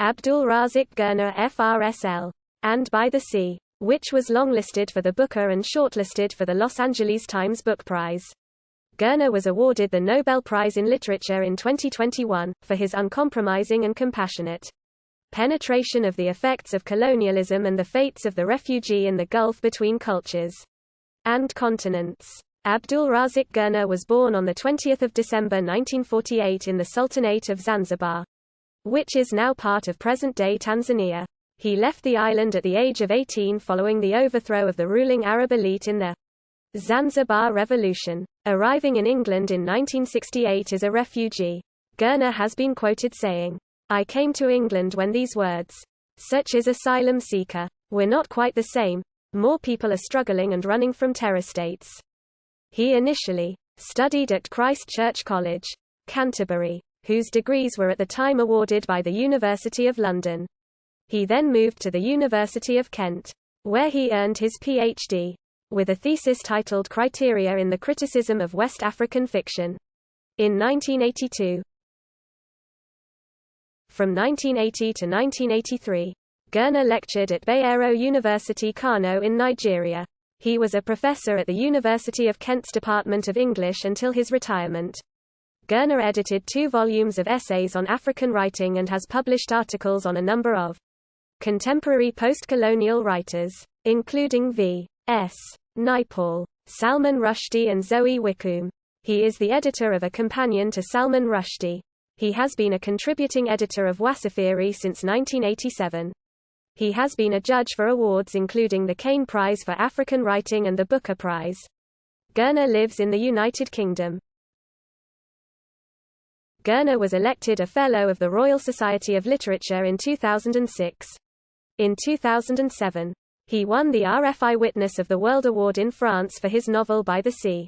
Abdulrazak Gurnah FRSL, and By the Sea, which was longlisted for the Booker and shortlisted for the Los Angeles Times Book Prize. Gurnah was awarded the Nobel Prize in Literature in 2021, for his uncompromising and compassionate penetration of the effects of colonialism and the fates of the refugee in the gulf between cultures and continents. Abdulrazak Gurnah was born on 20 December 1948 in the Sultanate of Zanzibar, which is now part of present-day Tanzania. He left the island at the age of 18 following the overthrow of the ruling Arab elite in the Zanzibar Revolution. Arriving in England in 1968 as a refugee, Gurnah has been quoted saying, "I came to England when these words, such as asylum seeker, were not quite the same. More people are struggling and running from terror states." He initially studied at Christ Church College, Canterbury, whose degrees were at the time awarded by the University of London. He then moved to the University of Kent, where he earned his Ph.D. with a thesis titled Criteria in the Criticism of West African Fiction. In 1982. From 1980 to 1983, Gurnah lectured at Bayero University Kano in Nigeria. He was a professor at the University of Kent's Department of English until his retirement. Gurnah edited 2 volumes of essays on African writing and has published articles on a number of contemporary post-colonial writers, including V.S. Naipaul, Salman Rushdie and Zoe Wickham. He is the editor of A Companion to Salman Rushdie. He has been a contributing editor of Wasafiri since 1987. He has been a judge for awards including the Caine Prize for African Writing and the Booker Prize. Gurnah lives in the United Kingdom. Gurnah was elected a Fellow of the Royal Society of Literature in 2006. In 2007, he won the RFI Witness of the World Award in France for his novel By the Sea.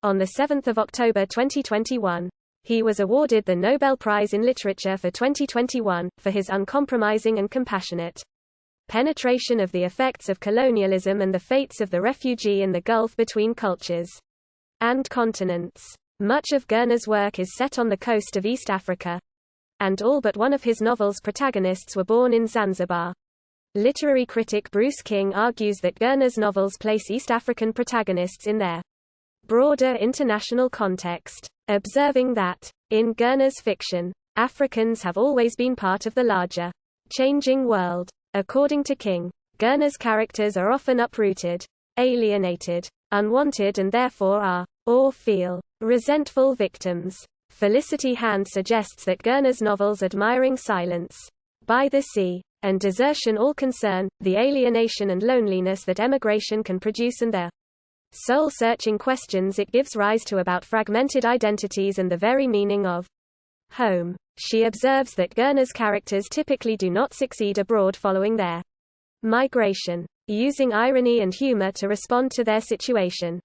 On 7 October 2021, he was awarded the Nobel Prize in Literature for 2021, for his uncompromising and compassionate penetration of the effects of colonialism and the fates of the refugee in the gulf between cultures and continents. Much of Gurnah's work is set on the coast of East Africa, and all but one of his novel's protagonists were born in Zanzibar. Literary critic Bruce King argues that Gurnah's novels place East African protagonists in their broader international context, observing that, in Gurnah's fiction, Africans have always been part of the larger, changing world. According to King, Gurnah's characters are often uprooted, alienated, unwanted and therefore are, or feel, resentful victims. Felicity Hand suggests that Gurnah's novels Admiring Silence, By the Sea, and Desertion all concern the alienation and loneliness that emigration can produce and the soul-searching questions it gives rise to about fragmented identities and the very meaning of home. She observes that Gurnah's characters typically do not succeed abroad following their migration, using irony and humor to respond to their situation.